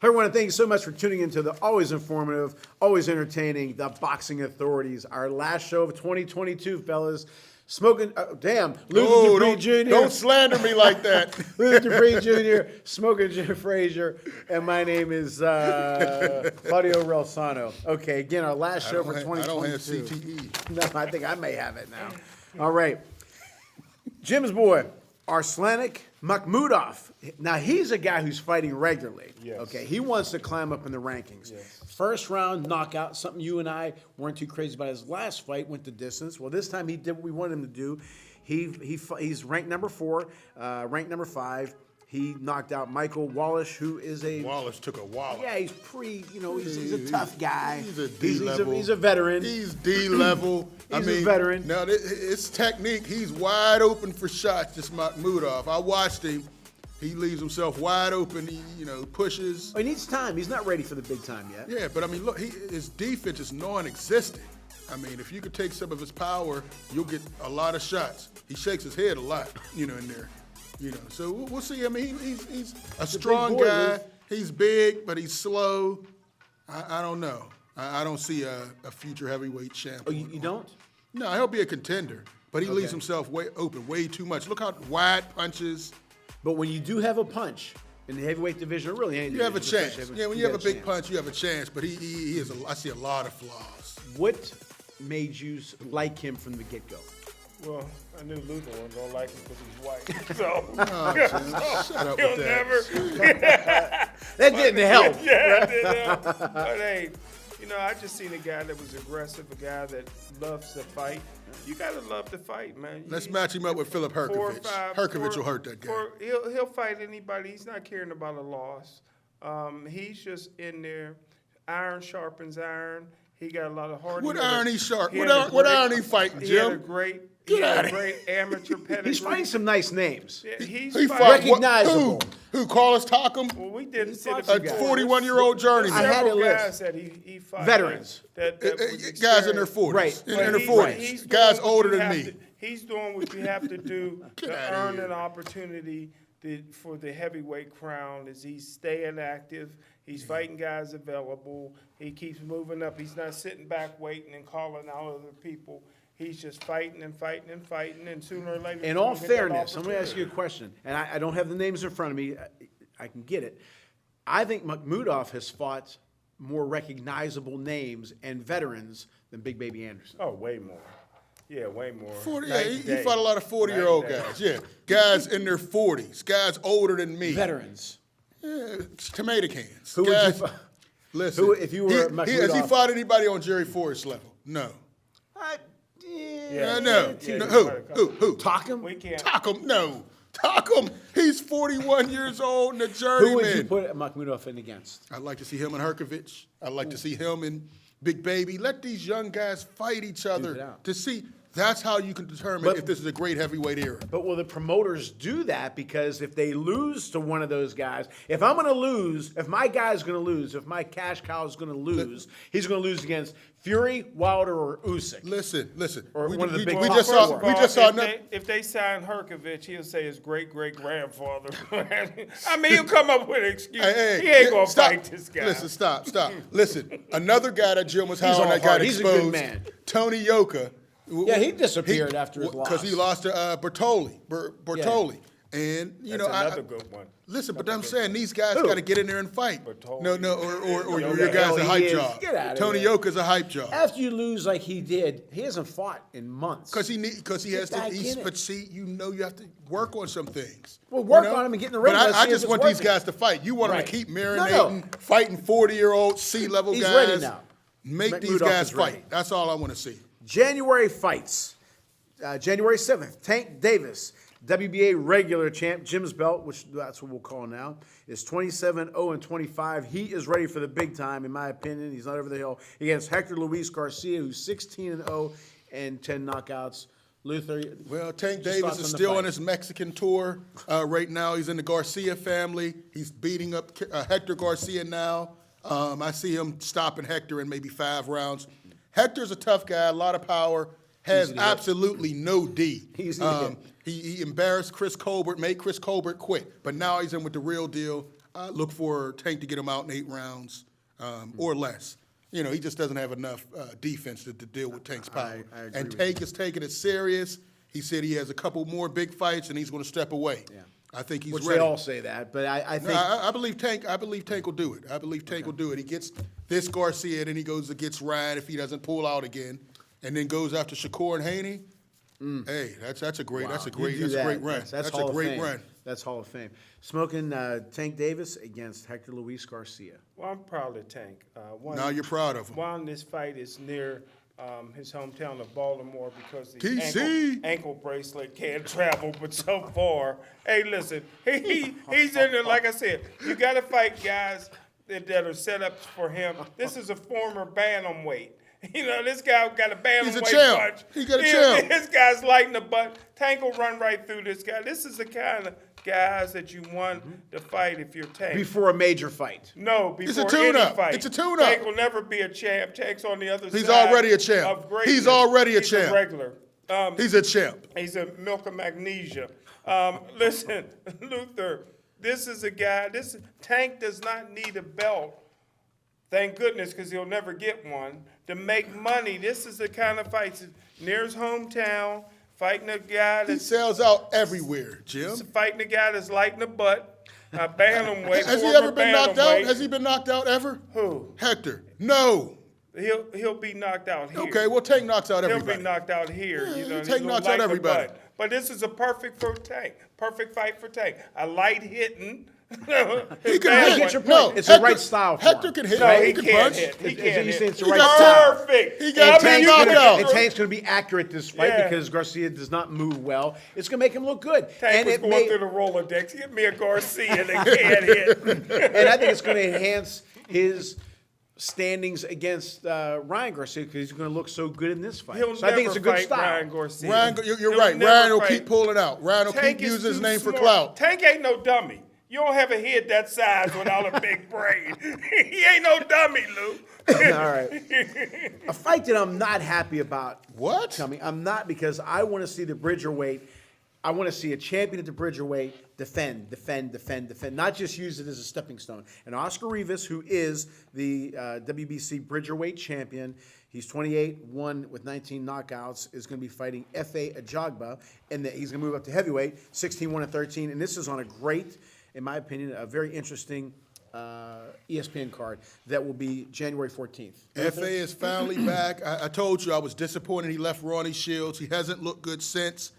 Hey, everyone, thank you so much for tuning into the always informative, always entertaining, The Boxing Authorities. Our last show of 2022, fellas. Smoking, Luther Dupree Jr. Don't slander me like that. Luther Dupree Jr., Smoking Jim Frazier, and my name is Claudio Relsano. Okay, again, our last show for 2022. I don't have CTE. No, I think I may have it now. All right. Jim's boy, Arslanik Makhmudov. Now, he's a guy who's fighting regularly. Yes. Okay, he wants to climb up in the rankings. Yes. First round knockout, something you and I weren't too crazy about. His last fight went the distance. Well, this time he did what we wanted him to do. He's ranked number 4, ranked number 5. He knocked out Michael Wallish, who is a... Wallace took a wallet. Yeah, he's he's a tough guy. He's a D-level. He's a veteran. He's D-level. He's a veteran. Now, his technique, he's wide open for shots, this Makhmudov. I watched him. He leaves himself wide open. He, pushes. Oh, he needs time. He's not ready for the big time yet. Yeah, but, look, his defense is non-existent. If you could take some of his power, you'll get a lot of shots. He shakes his head a lot, in there. So we'll see. He's a strong guy. He's big, but he's slow. I don't know. I don't see a future heavyweight champion. Oh, you don't? No, he'll be a contender, but he leaves himself way open, way too much. Look how wide punches. But when you do have a punch in the heavyweight division, or really any you have a division, chance. Yeah, when you have a big punch, you have a chance. But he is. I see a lot of flaws. What made you like him from the get-go? Well, I knew Luther wasn't going to like him because he's white. So, Shut up he'll with that. never. That didn't help. Yeah, it didn't help. But hey, I just seen a guy that was aggressive, a guy that loves to fight. You got to love to fight, man. Let's match him up with Philip Herkovich. Herkovich will hurt that guy. He'll fight anybody. He's not caring about a loss. He's just in there. Iron sharpens iron. He got a lot of hard. What iron he sharp? What iron he fighting, Jim? He had a great amateur pedigree. He's fighting some nice names. Yeah, he's He fighting. fought recognizable. Who? Carlos Takum? Well, we did sit fought a A 41-year-old journeyman. I had a several list. guys that he fought. Veterans. That was Guys in their 40s. Right. In But their he's 40s. doing Guys what older you than have me. to- he's doing what you have to do Get to outta earn here. an opportunity for the heavyweight crown. Is he's staying active. He's fighting guys available. He keeps moving up. He's not sitting back waiting and calling out other people. He's just fighting and fighting and fighting, and sooner or later. In all fairness, I'm going to ask you a question, and I don't have the names in front of me. I can get it. I think Makhmudov has fought more recognizable names and veterans than Big Baby Anderson. Oh, way more. Yeah, way more. 40, Night yeah, and he day. fought a lot of 40-year-old Night and guys. Yeah, guys in their 40s. Guys older than me. Veterans. Yeah, tomato cans. Who would you guys, fight? listen, Who, if you were has he Makhmudov? fought anybody on Jerry Forrest's level? No. Yeah. No. Yeah, No. he's Who? fought a couple. Who? Takum? We can't. Takum? No. Takum. He's 41 years old and a journeyman. Who would you put Makhmudov in against? I'd like to see him and Herkovich. I'd like to see him and Big Baby. Let these young guys fight each it other out. to see. That's how you can determine if this is a great heavyweight era. But will the promoters do that? Because if they lose to one of those guys, if I'm going to lose, if my guy's going to lose, if my cash cow is going to lose, he's going to lose against Fury, Wilder, or Usyk. Listen. Or we, one of the we, big we top just saw. four. We just saw. If they sign Herkovich, he'll say his great-great-grandfather. He'll come up with an excuse. Hey, he ain't gonna stop. fight this guy. Listen, stop. Listen, another guy that Jim was hiring all that got hard. He's a exposed. good man. Tony Yoka. Yeah, he disappeared after his loss. Because he lost to Bertoli. And, That's another good one. Listen, but I'm saying these guys got to get in there and fight. Bertolli. No, or Yo, your the guy's hell a he hype is. job. Get outta Tony here. Yoka's a hype job. After you lose like he did, he hasn't fought in months. Because he has back to. in it. But see, you have to work on some things. Well, work on 'em and get in the ring. But Let's I see if just it's want these working. guys to fight. You want them Right. to keep No, marinating, fighting 40-year-old C-level He's guys. ready now. Make these Makhmudov guys is ready. fight. That's all I want to see. January fights. January 7th, Tank Davis, WBA regular champ, Jim's belt, which that's what we'll call now, is 27-0-25. He is ready for the big time, in my opinion. He's not over the hill. Against Hector Luis Garcia, who's 16-0 and 10 knockouts. Luther, Well, Tank just Davis thoughts is on the still fight. on his Mexican tour right now. He's in the Garcia family. He's beating up Hector Garcia now. I see him stopping Hector in maybe 5 rounds. Hector's a tough guy, a lot of power, has absolutely no D. He's He embarrassed Chris Colbert, made Chris Colbert quit, but now he's in with the real deal. look for Tank to get him out in 8 rounds or less. You know, he just doesn't have enough defense to deal with Tank's power. I agree and with Tank is taking it serious. He said he has a couple more big fights, and he's going to step away. Yeah. I think he's Which ready. they all say that, but I think I believe Tank. I believe Tank will do it. I believe Tank will do it. He gets this Garcia, then he goes and gets Ryan if he doesn't pull out again, and then goes after Shakur and Haney. Hey, that's a great wow, that's a you great do that's a that. great run. That's That's Hall a of great Fame. run. That's Hall of Fame. Smoking Tank Davis against Hector Luis Garcia. Well, I'm proud of Tank. Now you're proud of him. One, this fight is near his hometown of Baltimore because the TC. ankle bracelet can't travel, but so far, hey, listen, he's in there, like I said, you got to fight guys that are set up for him. This is a former bantamweight. You know, this guy got a bantamweight He's a champ. punch. He got a champ. This guy's lighting the butt. Tank will run right through this guy. This is the kind of guys that you want to fight if you're Tank. Before a major fight. No, It's a before any tune-up. fight. It's a tune-up. Tank will never be a champ. Tank's on the other side. He's already a champ. Of greatness. He's already a He's champ. A regular. He's a champ. He's a milk of magnesia. Listen, Luther, this is a guy. Tank does not need a belt. Thank goodness, because he'll never get one. To make money, this is the kind of fights near his hometown, fighting a guy He that's sells out everywhere, Jim. fighting a guy that's lighting the butt. Bantamweight. Has he former ever been knocked out? bantamweight. Has he been knocked out ever? Who? Hector. No. He'll be knocked out here. Okay, well, Tank knocks out He'll everybody. be knocked out here. Yeah, You know, Tank he'll knocks light out the everybody. butt. But this is a perfect for Tank. Perfect fight for Tank. A light hitting. He can I hit. get your point. No, It's the right style for Hector him. can hit. No, he he can can't punch. hit. He Is- can't you hit. say it's the He right got style? Perfect. He got Tank's knocked gonna- out. and Tank's going to be accurate this fight Yeah. because Garcia does not move well. It's going to make him look good. Tank and was it going may, through the Rolodex. Get me a Garcia that can't hit. and I think it's going to enhance his standings against Ryan Garcia because he's going to look so good in this fight. He'll So I think never it's a good fight style. Ryan Garcia. Ryan, you're He'll right. never Ryan will fight. keep pulling out. Ryan will Tank keep is using his too name for smart. clout. Tank ain't no dummy. You don't have a head that size without a big brain. He ain't no dummy, Lou. All right. A fight that I'm not happy about What? coming. I'm not because I want to see the Bridgerweight. I want to see a champion at the Bridgerweight defend. Not just use it as a stepping stone. And Oscar Rivas, who is the WBC Bridgerweight champion, he's 28, won with 19 knockouts, is going to be fighting F.A. Ajagba, and he's going to move up to heavyweight, 16, 1-13. And this is on a great, in my opinion, a very interesting ESPN card that will be January 14th. FA is finally back. I told you I was disappointed he left Ronnie Shields. He hasn't looked good since.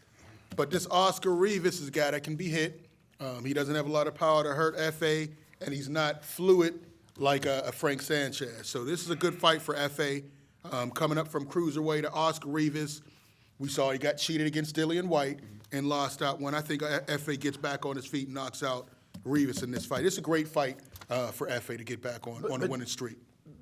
But this Oscar Rivas is a guy that can be hit. He doesn't have a lot of power to hurt FA, and he's not fluid like a Frank Sanchez. So this is a good fight for FA. Coming up from cruiserweight to Oscar Rivas. We saw he got cheated against Dillian White and lost out one. I think FA gets back on his feet and knocks out Rivas in this fight. It's a great fight for FA to get back on the winning streak.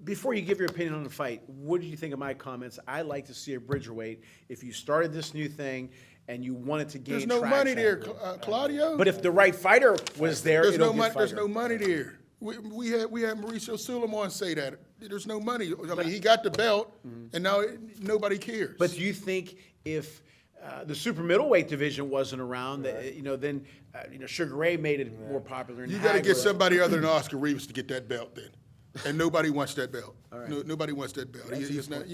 Before you give your opinion on the fight, what did you think of my comments? I like to see a Bridgerweight. If you started this new thing and you wanted to gain There's no traction, money there, Claudio. But if the right fighter was there, There's it'll no get money. There's fighter. no money there. We had Mauricio Suleiman say that there's no money. I mean, he got the belt, and now nobody cares. But do you think if the super middleweight division wasn't around, then Sugar Ray made it more popular? you got to get somebody other than Oscar Rivas to get that belt then, and nobody wants that belt. All right. Nobody wants that belt. He's not,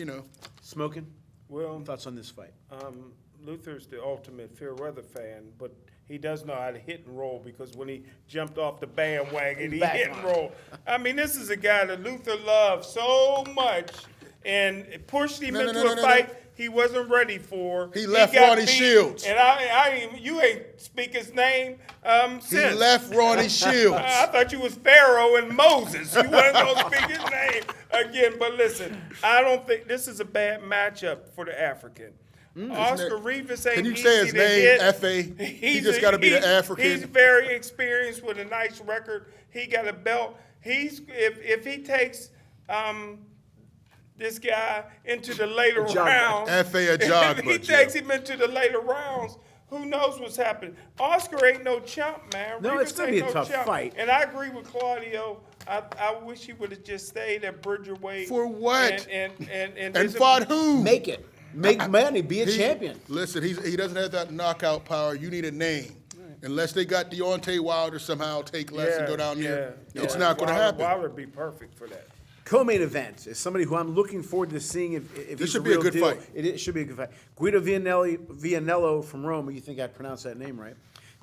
Smoking. Well, Thoughts on this fight? Luther's the ultimate fair weather fan, but he does know how to hit and roll because when he jumped off the bandwagon, he back hit on and roll. I mean, this is a guy that Luther loved so much and it pushed him into a fight he wasn't ready for. He left got Ronnie beat, Shields. And you ain't speak his name since. He left Ronnie Shields. I thought you was Pharaoh and Moses. You wasn't going to speak his name again. But listen, I don't think this is a bad matchup for the African. Oscar Rivas ain't Can you easy say his to name, hit. F.A.? He just got to be the African. He's very experienced with a nice record. He got a belt. If he takes this guy into the later rounds, F.A. Ajagba, if he Jim. takes him into the later rounds, who knows what's happening? Oscar ain't no chump, man. No, Rivas it's gonna ain't be a no tough chump. fight. And I agree with Claudio. I wish he would have just stayed at Bridgerweight. For what? And fought who? Make it. Make money. Be a champion. Listen, he doesn't have that knockout power. You need a name. unless they got Deontay Wilder somehow take less and go down there. Yeah, It's yeah. not going to happen. Wilder would be perfect for that. Co-main event is somebody who I'm looking forward to seeing if he's should the be a real good deal. fight. It should be a good fight. Guido Vianello from Rome. You think I'd pronounce that name right?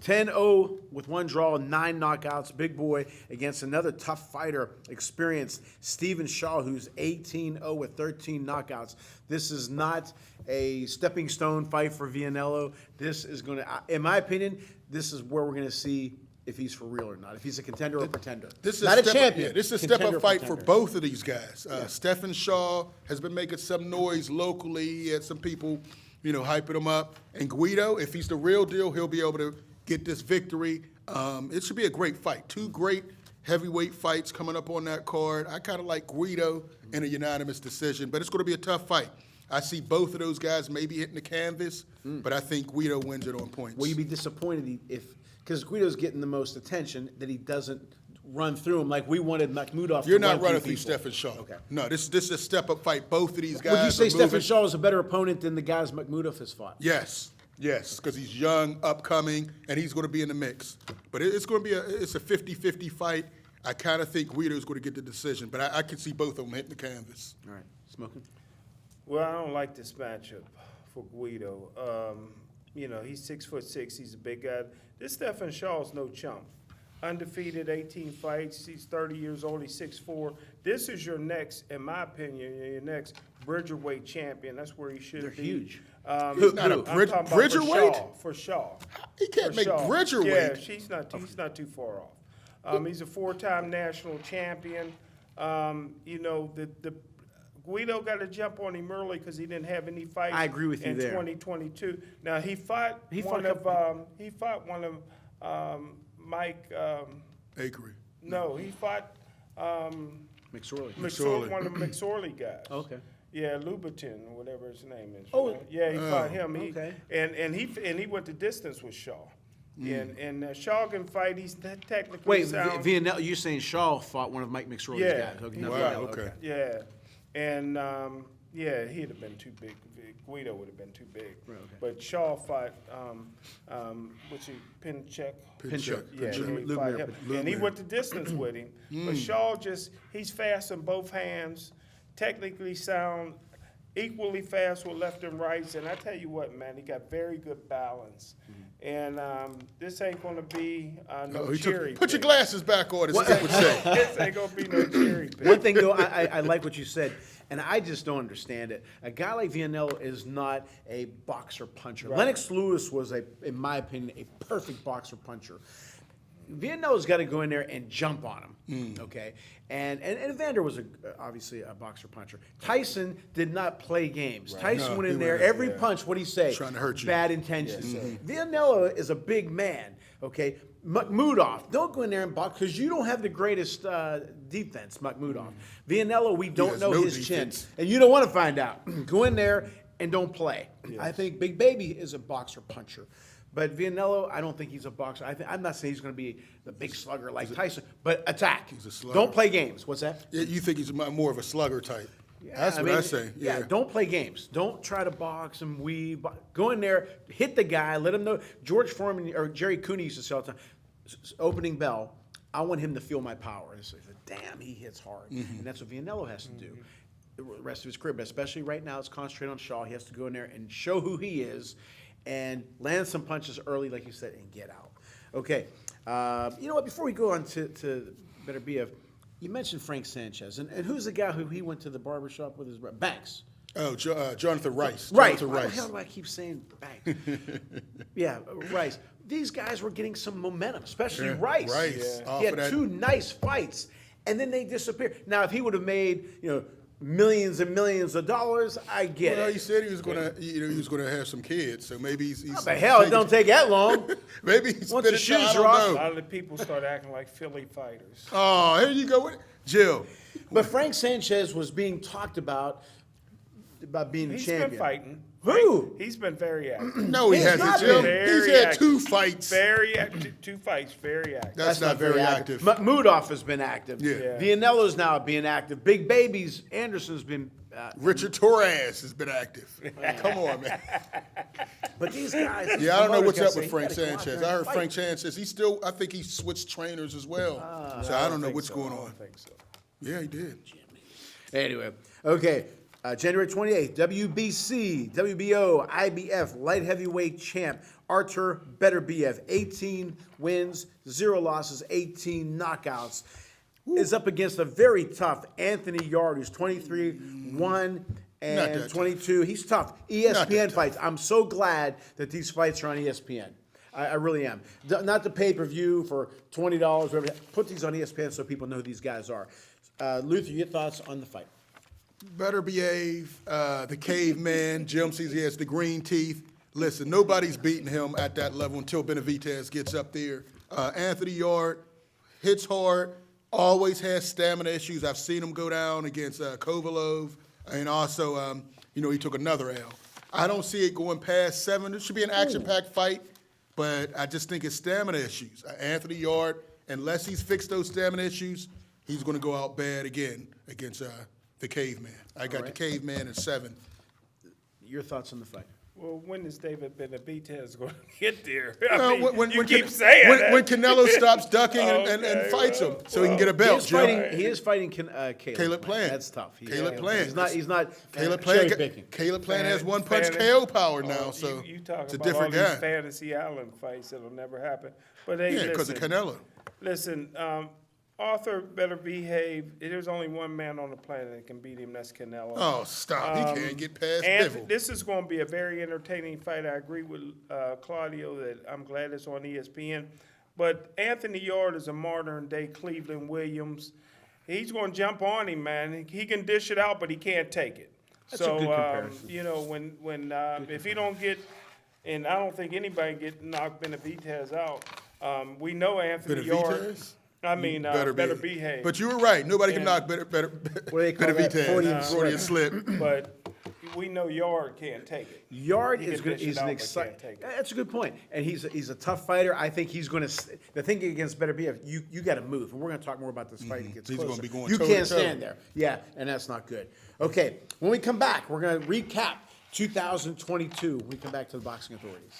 10-0 with 1 draw, 9 knockouts. Big boy against another tough fighter, experienced Stephen Shaw, who's 18-0 with 13 knockouts. This is not a stepping stone fight for Vianello. This is going to, in my opinion, this is where we're going to see if he's for real or not, if he's a contender or a pretender. This is not a step champion. Up, this is a contender step-up fight pretender. for both of these guys. Stephen Shaw has been making some noise locally. He had some people, hyping him up. And Guido, if he's the real deal, he'll be able to get this victory. It should be a great fight. 2 great heavyweight fights coming up on that card. I kind of like Guido in a unanimous decision, but it's going to be a tough fight. I see both of those guys maybe hitting the canvas, but I think Guido wins it on points. Will you be disappointed if because Guido's getting the most attention, that he doesn't run through him like we wanted Makhmudov You're to run not running through through people. Stephen Shaw. Okay. No, this is a step-up fight. Both of these guys Would you say are Stephen moving. Shaw is a better opponent than the guys Makhmudov has fought? Yes, because he's young, upcoming, and he's going to be in the mix. But it's going to be it's a 50-50 fight. I kind of think Guido's going to get the decision, but I can see both of them hitting the canvas. All right, smoking. Well, I don't like this matchup for Guido. He's 6'6". He's a big guy. This Stephen Shaw's no chump. Undefeated, 18 fights. He's 30 years old. He's 6'4". This is your next, in my opinion, your next Bridgerweight champion. That's where he should They're be. huge. He's not a I'm talking about Bridgerweight? For Shaw. He can't For make Shaw. Bridgerweight. Yeah, he's not too far off. He's a 4-time national champion. The Guido got to jump on him early because he didn't have any fights. I agree with you in there. 2022. Now he fought one of Mike. Acre. No, he fought McSorley. one of the McSorley guys. Okay. Yeah, Louboutin or whatever his name is. Oh, yeah, he fought him. okay. And he went the distance with Shaw. And Shaw can fight. He's technically Wait, sound. Vianello, you're saying Shaw fought one of Mike McSorley's Yeah. guys? Okay, Wow, not Vianello, okay. Yeah, and he'd have been too big. Guido would have been too big. Right, okay. But Shaw fought, what's he, Pinchuk? Pinchuk. Yeah, Pinchuk. he fought him. And he Lubner. went the distance with him. But Shaw he's fast in both hands, technically sound, equally fast with left and rights. And I tell you what, man, he got very good balance. And this ain't going to be no cherry Put your pick. glasses back on, as Steve would say. This ain't going to be no cherry pick. One thing, though, I like what you said, and I just don't understand it. A guy like Vianello is not a boxer puncher. Right. Lennox Lewis was, in my opinion, a perfect boxer puncher. Vianello's got to go in there and jump on him, okay? And Evander was obviously a boxer puncher. Tyson did not play games. Tyson No, went he in there, went in, every punch, what'd he say? Trying to hurt you. Bad intentions. Vianello is a big man, okay? Makhmudov, don't go in there and box because you don't have the greatest defense, Makhmudov. Vianello, we don't has know no his defense. chin. And you don't want to find out. Go in there and don't play. I think Big Baby is a boxer puncher. But Vianello, I don't think he's a boxer. I'm not saying he's going to be the big slugger like Tyson, but attack. He's a slugger. Don't play games. What's that? Yeah, you think he's more of a slugger type? That's what I say. Yeah, don't play games. Don't try to box and weave. Go in there, hit the guy, let him know. George Foreman or Jerry Cooney used to say all the time, opening bell, I want him to feel my power. And so he said, damn, he hits hard. And that's what Vianello has to do the rest of his career. But especially right now, it's concentrate on Shaw. He has to go in there and show who he is and land some punches early, like you said, and get out. Okay. You know what? Before we go on to Better BF, you mentioned Frank Sanchez. And who's the guy who he went to the barbershop with his brother? Banks. Oh, Jonathan Rice. Right. Jonathan Why the Rice. hell do I keep saying Banks? Yeah, Rice. These guys were getting some momentum, especially Yeah, Rice. Rice. He had 2 nice fights, and then they disappeared. Now, if he would have made, millions and millions of dollars, I get Well, it. he said he was gonna, he was gonna have some kids, so maybe he's. Oh, but hell, it don't take that long. Maybe he's Once the shoes are off. A lot of the people start acting like Philly fighters. Oh, here you go with it, Jill. But Frank Sanchez was being talked about being He's champion. been fighting. Who? He's been very active. No, he He's hasn't, not Jill. been He's very had active. 2 fights. Very active. 2 fights, very active. That's not very active. Makhmudov has been active. Yeah. Yeah. Vianello's now being active. Big Babies, Anderson's been Richard Torres has been active. Come on, man. But these guys. Yeah, I don't know what's up with He Frank gotta come out Sanchez. there I and heard fight. Frank Sanchez. I think he switched trainers as well. So I don't know what's going on. I think so. Yeah, he did. Anyway, okay. January 28th, WBC, WBO, IBF light heavyweight champ Artur Beterbiev, 18 wins, 0 losses, 18 knockouts, is up against a very tough Anthony Yarde, who's 23, 1 Not and that 22. He's tough. Not ESPN that fights. I'm so glad that these fights are on ESPN. I really am. Not the pay-per-view for $20, whatever. Put these on ESPN so people know who these guys are. Luther, your thoughts on the fight? Beterbiev, the caveman. Jim sees he has the green teeth. Listen, nobody's beating him at that level until Benavidez gets up there. Anthony Yarde hits hard, always has stamina issues. I've seen him go down against Kovalov, and also, he took another L. I don't see it going past 7. It should be an action-packed fight, but I just think it's stamina issues. Anthony Yarde, unless he's fixed those stamina issues, he's going to go out bad again against the caveman. I got the caveman at 7. Your thoughts on the fight? Well, when is David Benavidez going to get there? When keep saying that. when Canelo stops ducking and Okay, fights him, so he can get a He belt. is Jim. fighting. He is fighting Caleb Plant. That's tough. Caleb Plant. He's not. Caleb cherry Plant. picking. Caleb Plant has one punch Fan- KO power now, so you talk it's a about all different these guy. fantasy island fights that'll never happen. But hey, Yeah, because of listen, Canelo. Listen, Arthur better behave. There's only one man on the planet that can beat him. That's Canelo. Oh, stop! He can't get past And Bivol. this is going to be a very entertaining fight. I agree with Claudio that I'm glad it's on ESPN. But Anthony Yarde is a modern-day Cleveland Williams. He's going to jump on him, man. He can dish it out, but he can't take it. That's a good comparison. When if he don't get, and I don't think anybody can get knocked Benavidez out. We know Anthony Yarde. Benavidez? Better behave. But you were right. Nobody can And- knock better What do they call that? Benavidez. Freudian slip. Freudian slip. But we know Yarde can't take it. Yard He is can good. dish it He's an out, but exciting. can't take it. That's a good point, and he's a tough fighter. I think he's going to. The thing against Beterbiev, you got to move, and we're going to talk more about this fight. It gets He's closer. gonna be going You toe to can't toe. stand there. Yeah, and that's not good. Okay, when we come back, we're going to recap 2022. When we come back to the boxing authorities.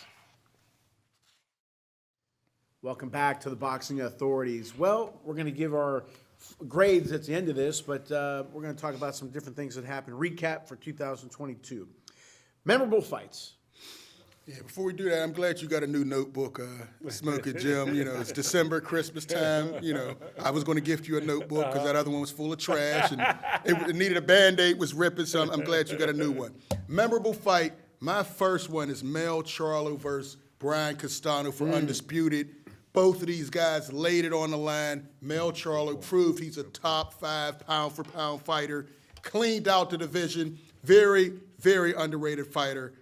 Welcome back to the Boxing Authorities. Well, we're going to give our grades at the end of this, but we're going to talk about some different things that happened. Recap for 2022. Memorable fights. Yeah, before we do that, I'm glad you got a new notebook, Smoking Jim. It's December, Christmas time. I was going to gift you a notebook because that other one was full of trash and it needed a Band-Aid, was ripping, so I'm glad you got a new one. Memorable fight. My first one is Mel Charlo versus Brian Castano for Undisputed. Both of these guys laid it on the line. Mel Charlo proved he's a top 5 pound-for-pound fighter, cleaned out the division. Very, very underrated fighter.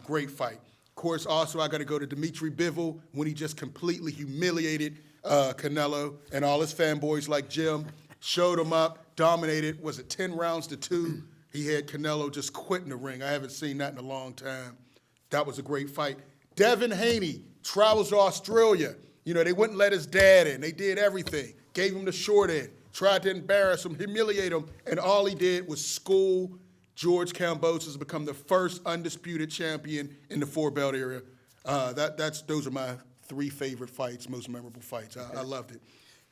Great fight. Of course, also I got to go to Dimitri Bivol when he just completely humiliated Canelo and all his fanboys like Jim. Showed him up, dominated. Was it 10 rounds to 2? He had Canelo just quitting the ring. I haven't seen that in a long time. That was a great fight. Devin Haney travels to Australia. They wouldn't let his dad in. They did everything. Gave him the short end. Tried to embarrass him, humiliate him, and all he did was school George Kambosos to become the first undisputed champion in the 4-belt area. Those are my 3 favorite fights, most memorable fights. I loved it.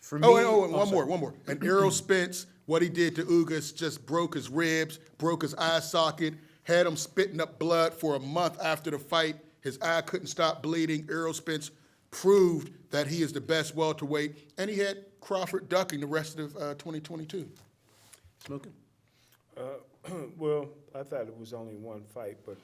For me, and one more. And Errol Spence, what he did to Ugas, just broke his ribs, broke his eye socket, had him spitting up blood for a month after the fight. His eye couldn't stop bleeding. Errol Spence proved that he is the best welterweight, and he had Crawford ducking the rest of 2022. Smoking. Well, I thought it was only one fight, but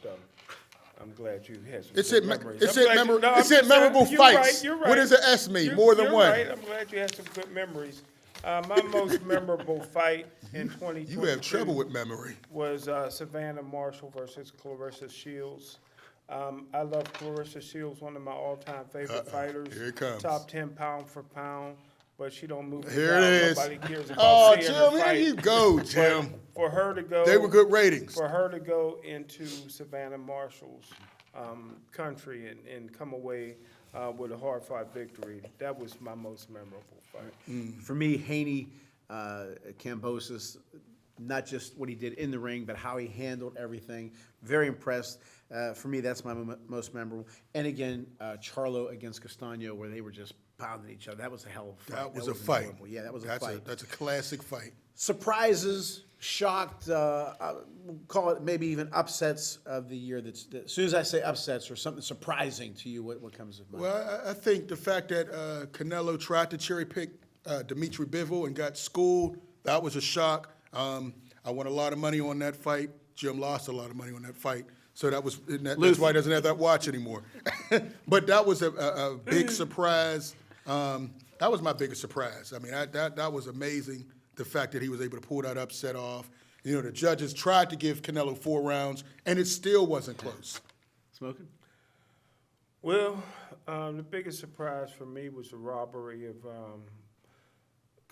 I'm glad you had some It good said memories. memorable You're fights. right, you're right. What does an S mean? More than you're one. Right. I'm glad you had some good memories. My most memorable fight in 2022 You have trouble with memory. was Savannah Marshall versus Clarissa Shields. I love Clarissa Shields, one of my all-time favorite fighters. Here it comes. Top 10 pound for pound, but she don't move. Here down. it is. Nobody cares about Oh, seeing her Jim, here fight. you go, Jim. For her to go, They were good ratings. For her to go into Savannah Marshall's country and come away with a hard-fought victory, that was my most memorable fight. For me, Haney, Kambosos, not just what he did in the ring, but how he handled everything. Very impressed. For me, that's my most memorable. And again, Charlo against Castano, where they were just pounding each other. That was a hell of a fight. That was a fight. Enjoyable. Yeah, that was a fight. That's a classic fight. Surprises, shocked, we'll call it maybe even upsets of the year. As soon as I say upsets or something surprising to you, what comes to mind? Well, I think the fact that Canelo tried to cherry pick Dimitri Bivol and got schooled, that was a shock. I won a lot of money on that fight. Jim lost a lot of money on that fight. So that's why he doesn't have that watch anymore. But that was a big surprise. That was my biggest surprise. I mean, that was amazing, the fact that he was able to pull that upset off. You know, the judges tried to give Canelo 4 rounds, and it still wasn't close. Smoking? Well, the biggest surprise for me was the robbery of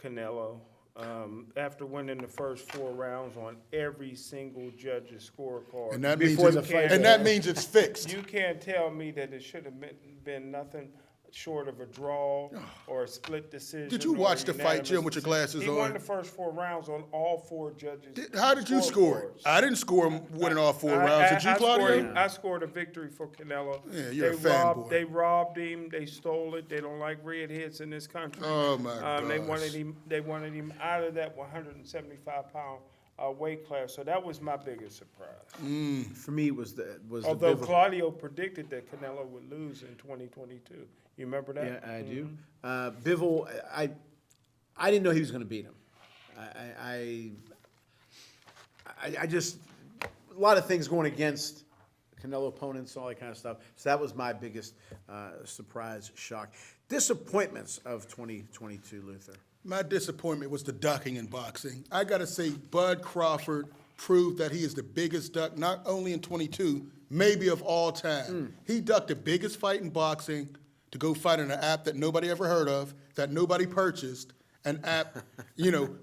Canelo. After winning the first 4 rounds on every single judge's scorecard. And that means it's fixed. You can't tell me that it should have been nothing short of a draw or a split decision. Did you watch the fight, Jim, with your glasses on? He won the first 4 rounds on all 4 judges. How did you score? I didn't score him winning all 4 rounds. Did you, Claudio? I scored a victory for Canelo. Yeah, you're a fanboy. They robbed him. They stole it. They don't like redheads in this country. Oh my God! They wanted him out of that 175-pound weight class. So that was my biggest surprise. For me, was although the Claudio predicted that Canelo would lose in 2022. You remember that? Yeah, I do. Bivol, I didn't know he was going to beat him. I just, a lot of things going against Canelo opponents, all that kind of stuff. So that was my biggest surprise, shock. Disappointments of 2022, Luther. My disappointment was the ducking in boxing. I got to say, Bud Crawford proved that he is the biggest duck, not only in 22, maybe of all time. He ducked the biggest fight in boxing to go fight in an app that nobody ever heard of, that nobody purchased, an app,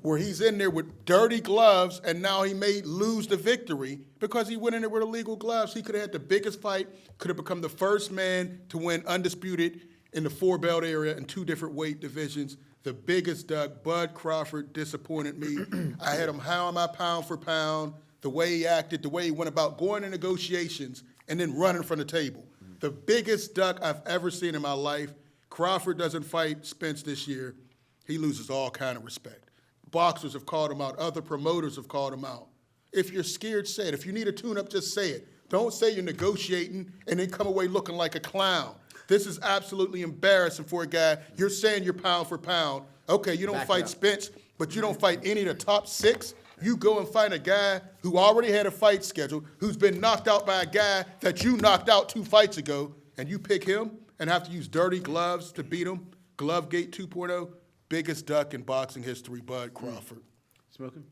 where he's in there with dirty gloves, and now he may lose the victory because he went in there with illegal gloves. He could have had the biggest fight, could have become the first man to win undisputed in the 4-belt area in 2 different weight divisions. The biggest duck, Bud Crawford, disappointed me. I had him hound my pound for pound, the way he acted, the way he went about going to negotiations and then running from the table. The biggest duck I've ever seen in my life. Crawford doesn't fight Spence this year. He loses all kind of respect. Boxers have called him out. Other promoters have called him out. If you're scared, say it. If you need a tune-up, just say it. Don't say you're negotiating and then come away looking like a clown. This is absolutely embarrassing for a guy. You're saying you're pound for pound. Okay, you don't fight Spence, but you don't fight any of the top 6. You go and find a guy who already had a fight scheduled, who's been knocked out by a guy that you knocked out 2 fights ago, and you pick him and have to use dirty gloves to beat him. Glovegate 2.0, biggest duck in boxing history, Bud Crawford. Smoking?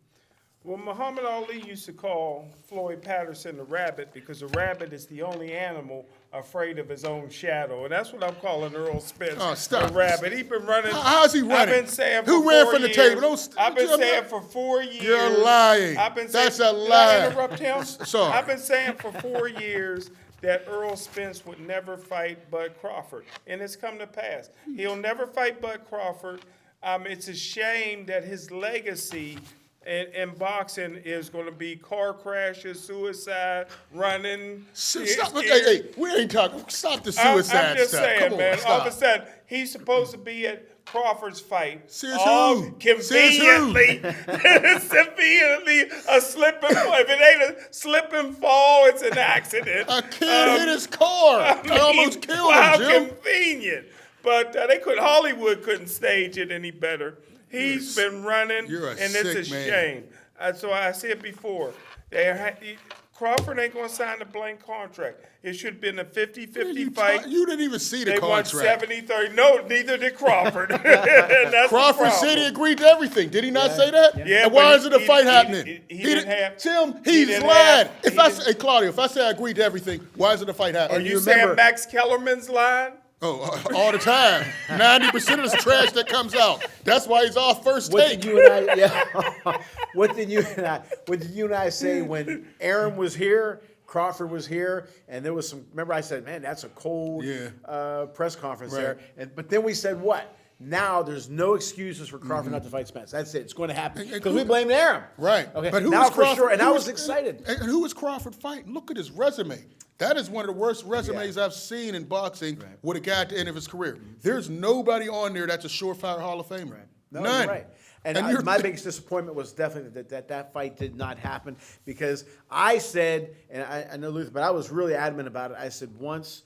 Well, Muhammad Ali used to call Floyd Patterson the rabbit because a rabbit is the only animal afraid of his own shadow. And that's what I'm calling Earl Spence, stop. the rabbit. He's been running. How's he running? I've been saying for Who 4 ran from the years. table? I've been saying for 4 years. You're lying. That's a lie. Did I interrupt him? Sorry. I've been saying for 4 years that Earl Spence would never fight Bud Crawford. And it's come to pass. He'll never fight Bud Crawford. It's a shame that his legacy in boxing is going to be car crashes, suicide, running. Stop. Hey, we ain't talking. Stop the suicide I'm just stuff. saying, Come on, man. stop. All of a sudden, he's supposed to be at Crawford's fight. Says all who? conveniently, conveniently a slip and fall. If it ain't a slip and fall, it's an accident. A kid hit his car. I almost killed him, Jim. How convenient. But Hollywood couldn't stage it any better. He's been running, You're a and it's a sick man. shame. So I said before, Crawford ain't going to sign a blank contract. It should have been a 50-50 fight. You didn't even see the They won contract. 70-30. No, neither did Crawford. And that's Crawford the said problem. he agreed to everything. Did he not say that? Yeah, and why but isn't the fight happening? he didn't have. Tim, he he's didn't lied. have- Hey, Claudio, if I say I agreed to everything, why isn't the fight happening? Are you saying Max Kellerman's line? Oh, all the time. 90% of the trash that comes out. That's why he's off first What take. did you and I? Yeah. What did you and I say when Aaron was here? Crawford was here, and there was some. Remember, I said, "Man, that's a cold press conference there." But then we said, "What? Now there's no excuses for Crawford not to fight Spence. That's it. It's going to happen And because we blamed Arum. Right. Okay. But who now was for Crawford, sure, and who I was excited. And who was Crawford fighting? Look at his resume. That is one of the worst resumes I've seen in boxing with a guy at the end of his career. There's nobody on there that's a surefire Hall of Famer. Right. No, None. you're right. And my biggest disappointment was definitely that fight did not happen because I said, and I know Luther, but I was really adamant about it. I said once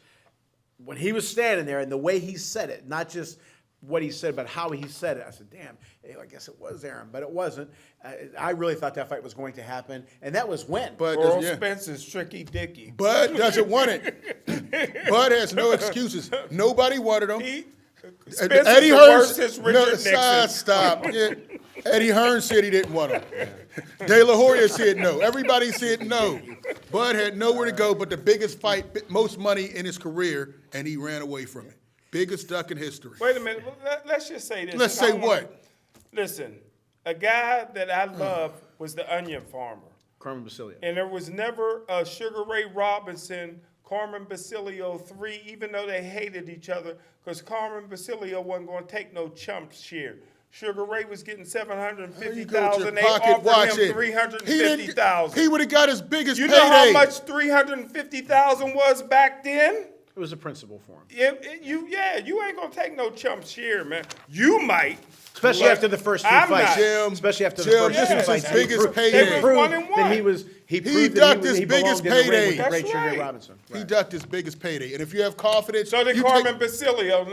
when he was standing there and the way he said it, not just what he said, but how he said it, I said, damn, I guess it was Arum, but it wasn't. I really thought that fight was going to happen, and that was when. But Earl Spence is tricky dicky. Bud doesn't want it. Bud has no excuses. Nobody wanted him. Spence Eddie is the Hearn, worst since Richard Nixon. stop. Yeah. Eddie Hearn said he didn't want him. De La Hoya said no. Everybody said no. Bud had nowhere to go but the biggest fight, most money in his career, and he ran away from it. Biggest duck in history. Wait a minute. Let's just say this. Let's say what? Listen, a guy that I love was the onion farmer. Carmen Basilio. And there was never a Sugar Ray Robinson, Carmen Basilio 3, even though they hated each other, because Carmen Basilio wasn't going to take no chump share. Sugar Ray was getting $750,000. They offered him $350,000. He would have got his biggest You payday. know how much $350,000 was back then? It was a principle for him. You ain't gonna take no chump share, man. You might, Especially after the first two I'm fights. not. Jim, Especially after the Jim, first this two was fights. his biggest He payday. proved 1-1. that he was. He proved ducked that his he biggest belonged in the ring payday. with the great That's Sugar Ray right. Robinson. He Right. ducked his biggest payday. And if you have confidence, So did you Carmen Basilio.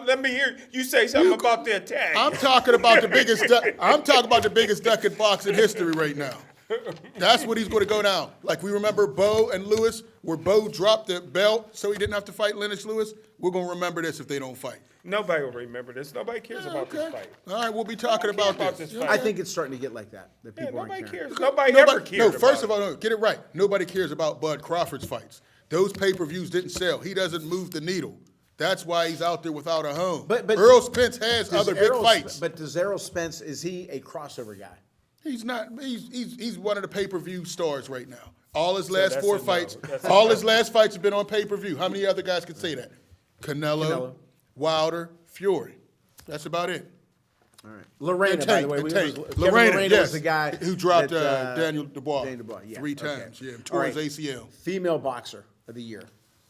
Let me hear you say something about the attack. I'm talking about the biggest duck. I'm talking about the biggest duck in boxing history right now. That's what he's going to go down. Like we remember Bo and Lewis, where Bo dropped the belt so he didn't have to fight Lennox Lewis. We're going to remember this if they don't fight. Nobody will remember this. Nobody cares about this fight. All right, we'll be talking Nobody about cares this. about this I fight. think it's starting to get like that. That Yeah, people nobody aren't caring. cares. Nobody ever cared. No, first about of all, no, get it right. Nobody cares about Bud Crawford's fights. Those pay-per-views didn't sell. He doesn't move the needle. That's why he's out there without a home. But Earl Spence has Does other big Errol fights. But does Errol Spence, is he a crossover guy? He's not. He's one of the pay-per-view stars right now. All his last that's four a no. fights, That's a all no. his last fights have been on pay-per-view. How many other guys could say that? Canelo, Wilder, Fury. That's about it. All right. Lorena, And by the Tank, way. and Kevin Tank. Lorena yes, was the guy who dropped that, Daniel Dubois, Daniel Dubois, yeah. 3 Okay. times. Yeah, All tore right. his ACL. Female boxer of the year.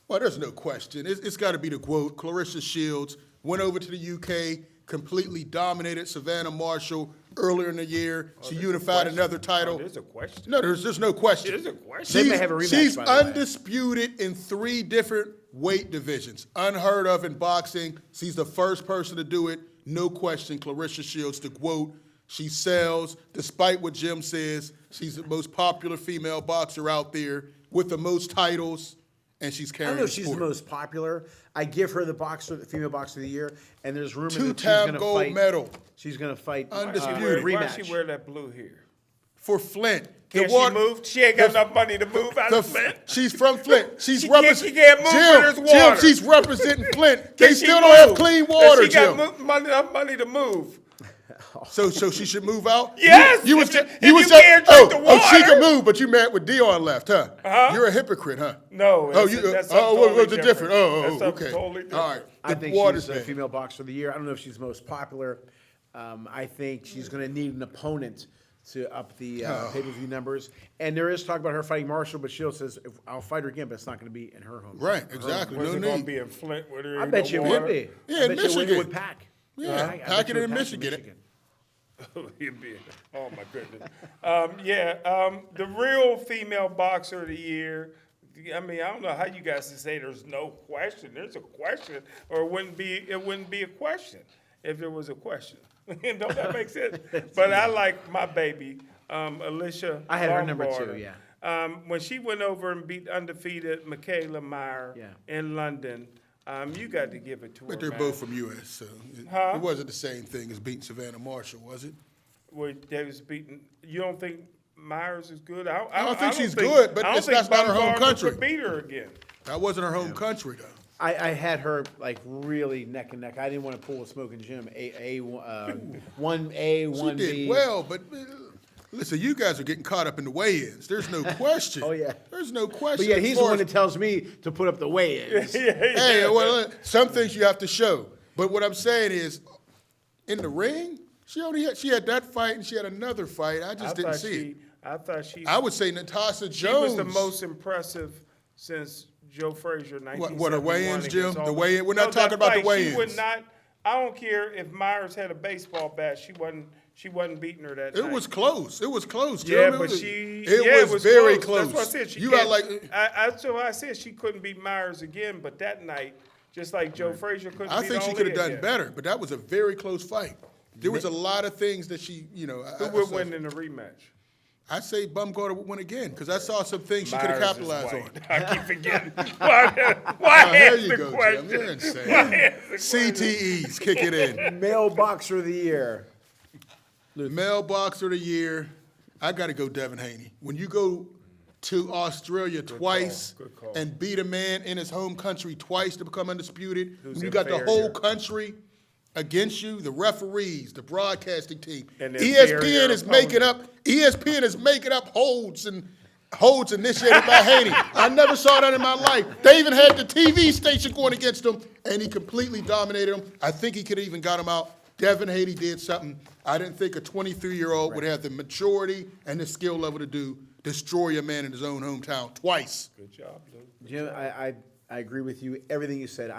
Well, there's no question. It's got to be the quote. Clarissa Shields went over to the UK, completely dominated Savannah Marshall earlier in the year. She unified another title. There's a question. No, there's no question. There's a question. They may have a rematch, She's by the way. undisputed in 3 different weight divisions. Unheard of in boxing. She's the first person to do it. No question, Clarissa Shields, the quote. She sells, despite what Jim says, she's the most popular female boxer out there with the most titles, and she's I carrying don't know the if she's sport. the most popular. I give her the female boxer of the year, and there's rumor that she's Two-time going to gold fight. medal She's going to fight Undisputed. Why rematch. she wear that blue hair? For Flint. Can she move? She ain't got enough money to move out of Flint. She's from Flint. She's She can't move where there's Jim, water. she's representing Flint. They Can she still don't have move? clean Does water, she got Jim. enough money to move. So she should move out? Yes, You was if just, you was can't just, drink the oh, she water. can move, but you mad with Dion left, huh? You're a hypocrite, huh? No, Oh, that's something what's totally the difference? That's Oh, something okay. totally different. All right. I The think water's she's a bad. female boxer of the year. I don't know if she's the most popular. I think she's going to need an opponent to up the pay-per-view numbers. And there is talk about her fighting Marshall, but Shields says, I'll fight her again, but it's not going to be in her home. Right, exactly. Was No it going to need. be in Flint where there I ain't bet no you it water? would be. Yeah, I in bet you Michigan. it would pack. Yeah, I bet pack it you in would Michigan. You'd be- Oh my goodness. The real female boxer of the year. I mean, I don't know how you guys can say there's no question. There's a question, or it wouldn't be a question if there was a question. Don't that make sense? But I like my baby, Alicia. I had her number Baumgartner. 2, yeah. When she went over and beat undefeated Michaela Meyer in London, you got to give it to her. But they're man. both from U.S., so it wasn't the same thing as beating Savannah Marshall, was it? Where they was beating. You don't think Myers is good? I don't think she's think- good, but I don't it's think not her home Baumgartner country. could beat her again. That wasn't her home country, though. I had her like really neck and neck. I didn't want to pull a smoking Jim. 1A, 1B. She did well, but listen, you guys are getting caught up in the weigh-ins. There's no question. Oh, yeah. There's no question. But yeah, as he's the far one as- that tells me to put up the weigh-ins. Hey, well, some things you have to show. But what I'm saying is, In the ring, she had that fight and she had another fight. I just didn't see it. I would say Natasha Jones. She was the most impressive since Joe Frazier, 1971. What, her weigh-ins, Jim? against The weigh-in? We're not talking about the weigh-ins. She would not. I don't care if Myers had a baseball bat. She wasn't beating her that night. It was close. It was close, Yeah, Jim. but It was very close. That's what I said. That's why I said she couldn't beat Myers again. But that night, just like Joe Frazier couldn't beat I think she Ali could have done again. better, but that was a very close fight. There was a lot of things that she, Who would win in the rematch? I say Bumgarner would win again because I saw some things she could have Myers is capitalized on. white. I keep forgetting. Why There ask you the go, Jim. question? You're insane. Why ask the question? CTEs, kick it in. Male boxer of the year. Male boxer of the year, I got to go Devin Haney. When you go to Australia twice Good call. and beat a man in his home country twice to become undisputed, when you in got the fair whole here. country against you, the referees, the broadcasting team, And ESPN is making up holds initiated by Haney. I never saw that in my life. They even had the TV station going against him, and he completely dominated him. I think he could have even got him out. Devin Haney did something I didn't think a 23-year-old would have the maturity and the skill level to destroy a man in his own hometown twice. Good job, Lou. Jim, I agree with you, everything you said.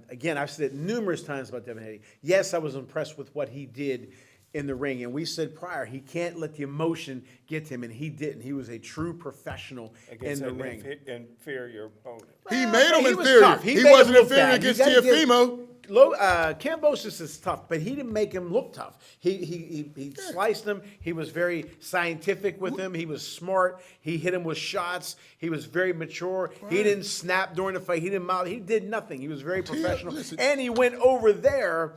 Again, I've said it numerous times about Devin Haney. Yes, I was impressed with what he did in the ring. And we said prior, he can't let the emotion get to him, and he didn't. He was a true professional Against in the an ring. inferior opponent. He made him He was inferior. tough. He made him wasn't look inferior bad. You against gotta give- Teofimo. Kambosos is tough, but he didn't make him look tough. He sliced him. He was very scientific with him. He was smart. He hit him with shots. He was very mature. He didn't snap during the fight. He didn't mouth. He did nothing. He was very professional. listen. And he went over there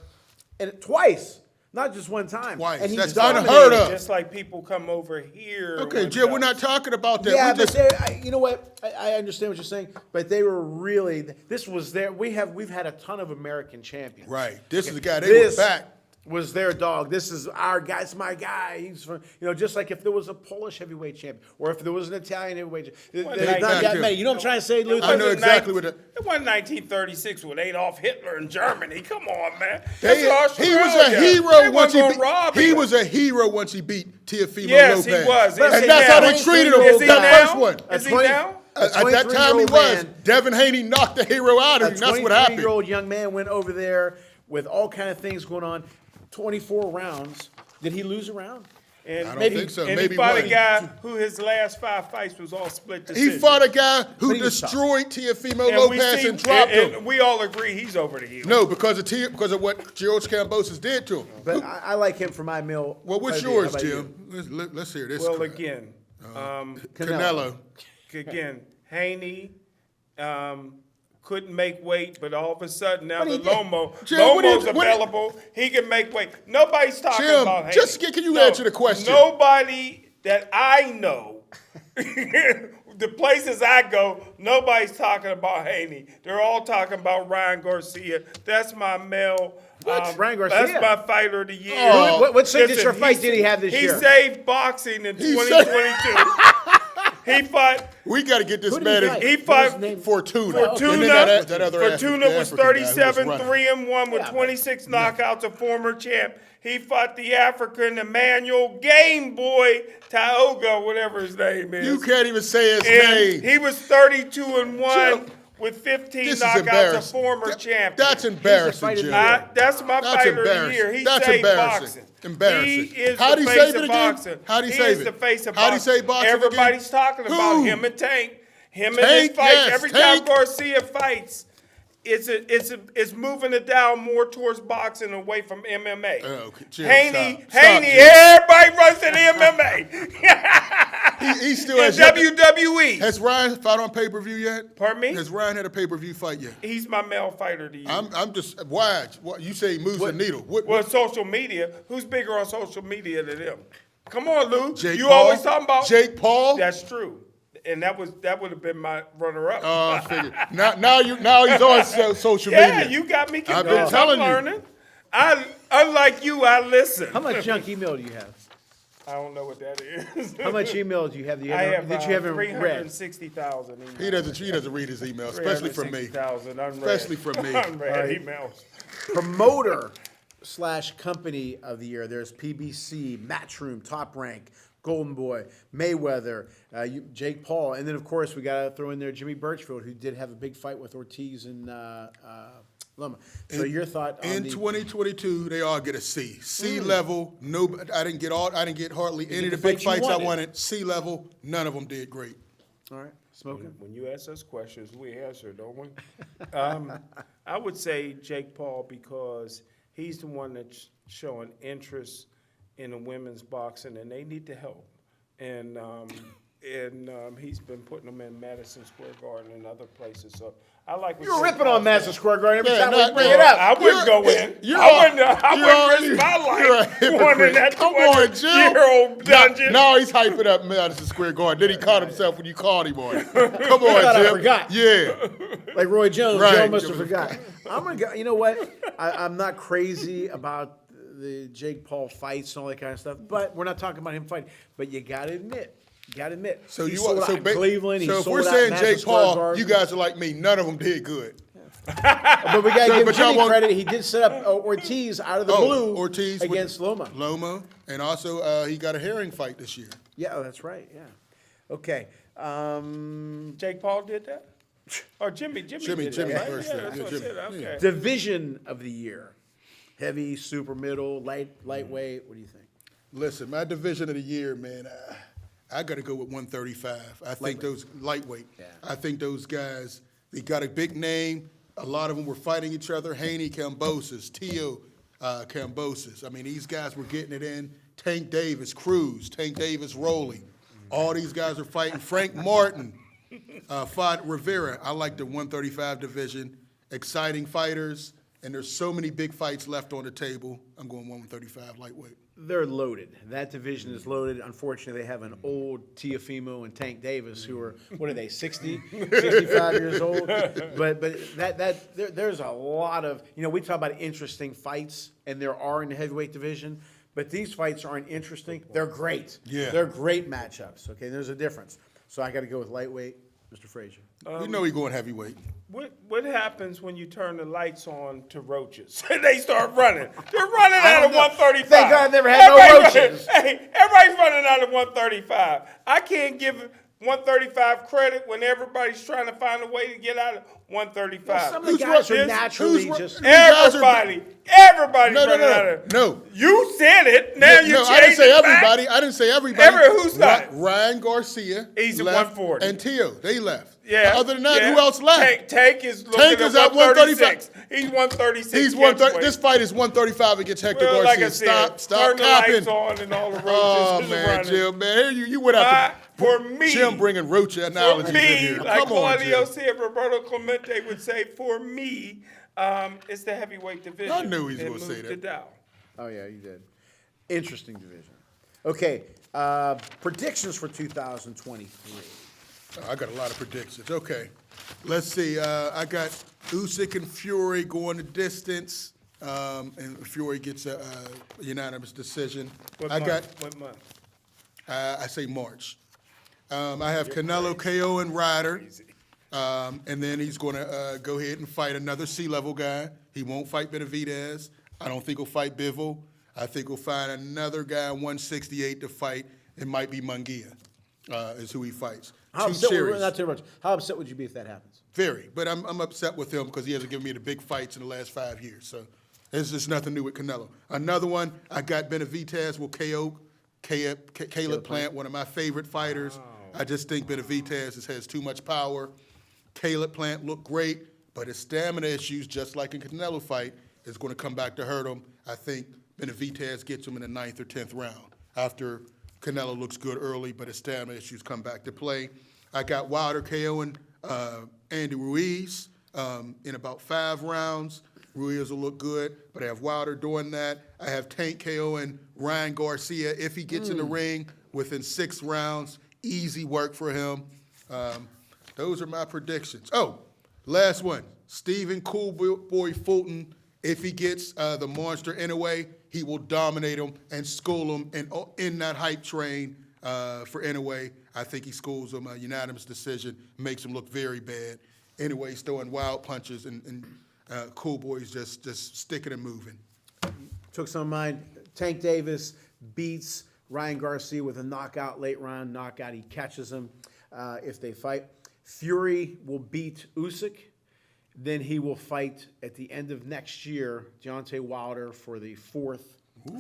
and twice, not just one time. Twice. And he That's dominated. unheard of. Just like people come over here. Okay, with Jim, we're not belts. talking about that. Yeah, We but just, you know what? I understand what you're saying, but they were really. This was their. We've had a ton of American champions. right. This is the guy. They This were back. was their dog. This is our guy. It's my guy. He's from, just like if there was a Polish heavyweight champion or if there was an Italian heavyweight champion. Well, There's they not back that here. many. You know what I'm trying to say, Luther? I know It wasn't exactly what It wasn't 1936 with Adolf Hitler in Germany. Come on, man. He That's was a Australia. hero They once wasn't gonna rob he him. was a hero once he beat Teofimo Yes, Lopez. he was. And Is he that's how now? they treated him. Is he That now? first one. Is he 20 now? At that time he 23-year-old was. man. Devin Haney knocked the hero out of A him. That's what happened. 23-year-old young man went over there with all kind of things going on. 24 rounds. Did he lose a round? And I don't think so. And Maybe he fought one. a guy who his last 5 fights was all split decision. He fought a guy who But he was tough. destroyed Teofimo And we Lopez see- and dropped him. and we all agree he's over the hill. No, because of what George Kambosos did to him. But I like him for my male. Well, what's player. yours, How about Jim? Let's hear this. Well, crap. again, Canelo. Haney couldn't make weight, but all of a sudden now he the did. Jim, what do you- Lomo's available. He can make weight. Nobody's talking Jim, about Haney. can you answer the question? Nobody that I know, the places I go, nobody's talking about Haney. They're all talking about Ryan Garcia. That's my male. Ryan Garcia? That's my fighter of the year. Oh. What signature Listen, fight did he have this year? He saved boxing in He 2022. He fought. We got to get this Who did he man fight? in. He What was fought his name? Fortuna. Fortuna. And then that other Fortuna was African guy who was 37, running. 3-1 with Yeah, 26 knockouts, a former champ. He fought the African Emmanuel Game Boy Tioga, whatever his name is. You can't even say his And name. he was 32-1 Jim, with 15 This is knockouts, a embarrassing. former champion. That's embarrassing, fighter Jim. of the That's my That's fighter of the embarrassing. year. He That's saved embarrassing. boxing. Embarrassing. He is How'd the he face save it of again? boxing. How'd he He save is it? the face of How'd he boxing. save boxing again? Everybody's talking about Who? him and Tank. Him and Tank, his fight. yes, Every Tank. time Garcia fights, it's moving it down more towards boxing away from MMA. Oh, okay. Jim, Haney, stop, Haney, Jim. everybody runs to the MMA. He still In has yet. WWE. Has Ryan fought on pay-per-view yet? Pardon me? Has Ryan had a pay-per-view fight yet? He's my male fighter of the year. I'm just why? What you say he moves the needle? Well, social media. Who's bigger on social media than him? Come on, Lou. Jake You Paul? always talking about Jake Paul? That's true, and that would have been my runner-up. I figured. Now he's on social yeah, media. you got me I've convinced. been telling I'm you. learning. Unlike you, I listen. How much junk email do you have? I don't know what that is. How much email do you have I have that you haven't read? 360,000 emails. He doesn't read his email, especially from me. 360,000 unread. Especially from me. Unread Right. emails. Promoter / company of the year. There's PBC, Matchroom, Top Rank, Golden Boy, Mayweather, Jake Paul, and then of course we got to throw in there Jimmy Birchfield, who did have a big fight with Ortiz and Loma. So your thought on in 2022, they all get a C. C level. No, I didn't get hardly any of the big fights I wanted. C level. None of them did great. All right, Smoking. When you ask us questions, we answer, don't we? I would say Jake Paul because he's the one that's showing interest in the women's boxing, and they need the help. And he's been putting them in Madison Square Garden and other places. So I like. You're ripping on Madison Square Garden every time we bring it it up. I wouldn't go in. I wouldn't risk my life going in that 200-year-old dungeon. No, he's hyping up Madison Square Garden. Then he caught himself when you called him on it. Come on, Jim. I forgot. Yeah. Like Roy Jones, Right. Joe must have forgot. I'm gonna go. You know what? I'm not crazy about the Jake Paul fights and all that kind of stuff, but we're not talking about him fighting. But you got to admit. So he sold out in Cleveland. So he if sold we're out saying Madison Jake Square Paul, Garden. you guys are like me. None of them did good. But we got to give but y'all Jimmy want- credit. He did set up Ortiz out of the blue Ortiz against Loma. And also he got a herring fight this year. Yeah, oh, that's right. Yeah. Okay. Jake Paul did that? Or Jimmy did Jimmy that, right? first Yeah, did. that's Yeah, what I Jimmy. said. Okay. Division of the year: heavy, super middle, lightweight. What do you think? Listen, my division of the year, man, I got to go with 135. I think those lightweight. Yeah. I think those guys, they got a big name. A lot of them were fighting each other. Haney, Kambosos, Tszyu, Kambosos. I mean, these guys were getting it in. Tank Davis, Cruz, Tank Davis, Rowley. All these guys are fighting. Frank Martin fought Rivera. I like the 135 division. Exciting fighters, and there's so many big fights left on the table. I'm going 135 lightweight. They're loaded. That division is loaded. Unfortunately, they have an old Teofimo and Tank Davis who are, what are they, 60, 65 years old? But there's a lot of, we talk about interesting fights, and there are in the heavyweight division, but these fights aren't interesting. They're great. Yeah. They're great matchups, okay? There's a difference. So I got to go with lightweight, Mr. Frazier. We know he's going heavyweight. What happens when you turn the lights on to roaches? They start running. They're running out of 135. Thank God I never had no roaches. Hey, everybody's running out of 135. I can't give 135 credit when everybody's trying to find a way to get out of 135. Some of the guys are naturally just... Everybody's running out of. No. You said it. Now you I didn't say everybody. I didn't say everybody. Who's not? Ryan Garcia. He's at left, 140. And Tszyu, they left. Yeah. Other than that, who else left? Tank is looking Tank is at 136. He's 136. He's 130. This fight is 135 against Hector Well, Garcia. like I said, Stop turn the capping. lights on and all the roaches Oh is man, running. Jim, man, you went out For me, Jim bringing roach analogies for me, in here. like Come on, Claudio Jim. said, Roberto Clemente would say, for me, it's the heavyweight division. I knew he was It gonna say moved that. to Dow. Oh, yeah, you did. Interesting division. Okay, predictions for 2023. I got a lot of predictions. Okay, let's see. I got Usyk and Fury going the distance, and Fury gets a unanimous decision. What month? I say March. I have Canelo KO and Ryder, and then he's going to go ahead and fight another C-level guy. He won't fight Benavidez. I don't think he'll fight Bivol. I think he'll find another guy 168 to fight. It might be Munguia is who he fights. How upset would you be if that happens? Very, but I'm upset with him because he hasn't given me the big fights in the last 5 years. So there's just nothing new with Canelo. Another one, I got Benavidez will KO Caleb Plant, one of my favorite fighters. I just think Benavidez has too much power. Caleb Plant looked great, but his stamina issues, just like in Canelo fight, is going to come back to hurt him. I think Benavidez gets him in the 9th or 10th round after Canelo looks good early, but his stamina issues come back to play. I got Wilder KOing Andy Ruiz in about 5 rounds. Ruiz will look good, but I have Wilder doing that. I have Tank KOing Ryan Garcia if he gets in the ring within 6 rounds. Easy work for him. Those are my predictions. Oh, last one. Stephen Coolboy Fulton, if he gets the monster Inoue, he will dominate him and school him. And in that hype train for Inoue, I think he schools him a unanimous decision, makes him look very bad. Inoue's throwing wild punches, and Coolboy's just sticking and moving. took some of mine. Tank Davis beats Ryan Garcia with a knockout, late round knockout. He catches him if they fight. Fury will beat Usyk. Then he will fight at the end of next year, Deontay Wilder, for the 4th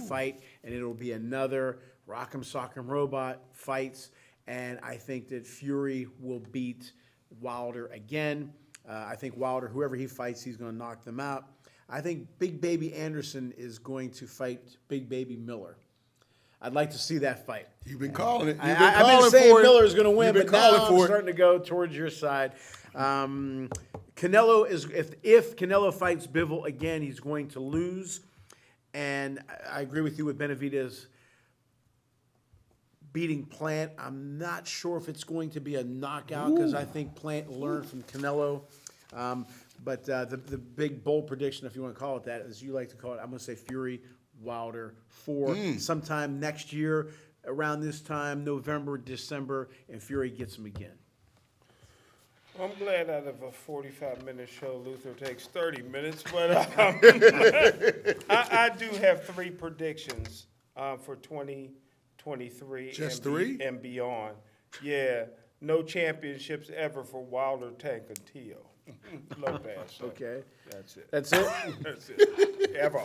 fight, and it'll be another Rock'em Sock'em Robot fights. And I think that Fury will beat Wilder again. I think Wilder, whoever he fights, he's going to knock them out. I think Big Baby Anderson is going to fight Big Baby Miller. I'd like to see that fight. You've been calling it. I've been saying Miller's going to win, but now I'm for it. starting to go towards your side. Canelo is if Canelo fights Bivol again, he's going to lose. And I agree with you with Benavidez beating Plant. I'm not sure if it's going to be a knockout because I think Plant learned from Canelo. But the big bold prediction, if you want to call it that, as you like to call it, I'm going to say Fury, Wilder, 4 sometime next year around this time, November, December, and Fury gets him again. I'm glad out of a 45-minute show, Luther takes 30 minutes, but I do have 3 predictions for 2023 Just 3? And beyond. Yeah, no championships ever for Wilder, Tank, and Tszyu. Lopez. So Okay. That's it. That's it? That's it. Ever.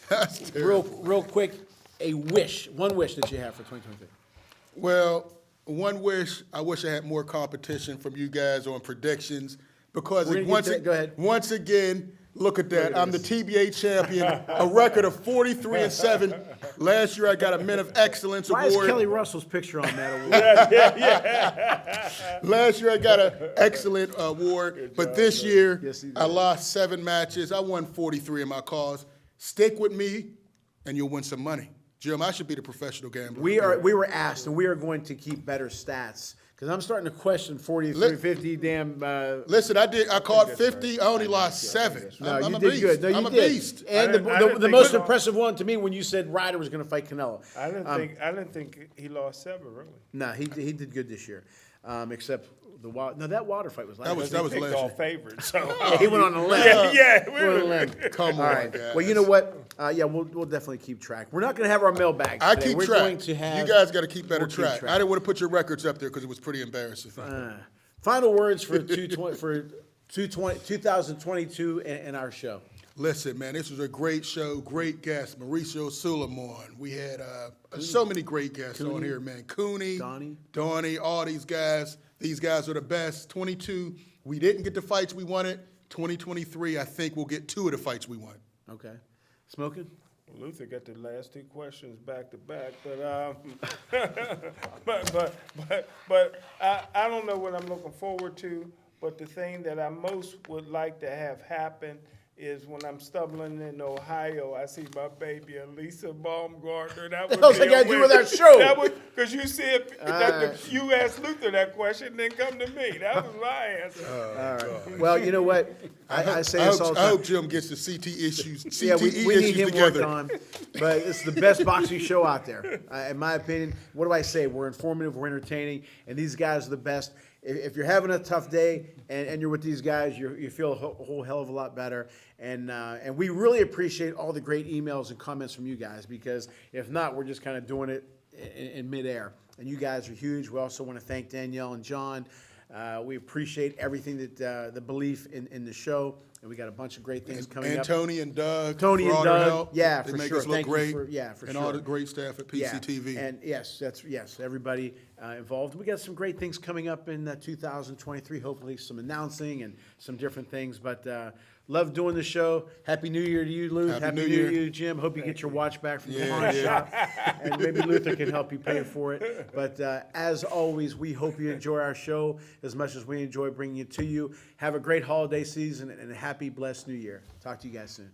That's terrible. Real quick, one wish that you have for 2023. Well, one wish, I wish I had more competition from you guys on predictions because We're gonna get to that. Go ahead. once again, look at that. Look at I'm this. the TBA champion, a record of 43-7. Last year I got a Men of Excellence Why is award. Kelly Russell's picture on that award? Last year I got an excellent award, but this year Yes, he did. I lost 7 matches. I won 43 in my cause. Stick with me, and you'll win some money. Jim, I should be the professional gambler. We were asked, and we are going to keep better stats because I'm starting to question 43, 50 damn. Listen, I caught 50. I only lost 7. No, I'm you a did beast. good. No, you I'm a did. beast. And I didn't the think most so. impressive one to me when you said Ryder was going to fight Canelo. I didn't think he lost 7, really. No, he did good this year, except the Wilder. No, that Wilder fight was last year. That was Picked last all year. favorites. So He went on a limb. yeah. Went on a limb. Come All on, right. guys. Well, you know what? We'll definitely keep track. We're not going to have our mailbag I today. keep We're track. going to have. You guys got to keep better we'll keep track. track. I didn't want to put your records up there because it was pretty embarrassing. Final words for 2022 and our show. Listen, man, this was a great show, great guest, Mauricio Suleiman. We had so many great guests on here, man. Cooney, Donnie, all these guys. These guys are the best. 22, we didn't get the fights we wanted. 2023, I think we'll get 2 of the fights we want. Okay. Smoking? Luther got the last 2 questions back to back, but I don't know what I'm looking forward to. But the thing that I most would like to have happen is when I'm stumbling in Ohio, I see my baby Elisa Baumgartner. That would else be I gotta a do win. with our show? That would, because you said you asked Luther that question, then come to me. That was my answer. All right. Well, you know what? I say this all the I time. hope Jim gets the CTE issues Yeah, we need him together. worked on, but it's the best boxing show out there, in my opinion. What do I say? We're informative, we're entertaining, and these guys are the best. If you're having a tough day and you're with these guys, you feel a whole hell of a lot better. And we really appreciate all the great emails and comments from you guys because if not, we're just kind of doing it in midair. And you guys are huge. We also want to thank Danielle and John. We appreciate everything that the belief in the show. And we got a bunch of great things coming up. Tony and Doug. Tony for and all their Doug. help. Yeah, They for make sure. us look Thank you great. for And sure. all the great staff at PCTV. And yes, everybody involved. We got some great things coming up in 2023. Hopefully, some announcing and some different things. But love doing the show. Happy New Year to you, Lou. Happy New New Year Year. to you, Jim. Hope you get your watch back from the Yeah, pawn yeah. shop, and maybe Luther can help you pay for it. But as always, we hope you enjoy our show as much as we enjoy bringing it to you. Have a great holiday season and a happy, blessed New Year. Talk to you guys soon.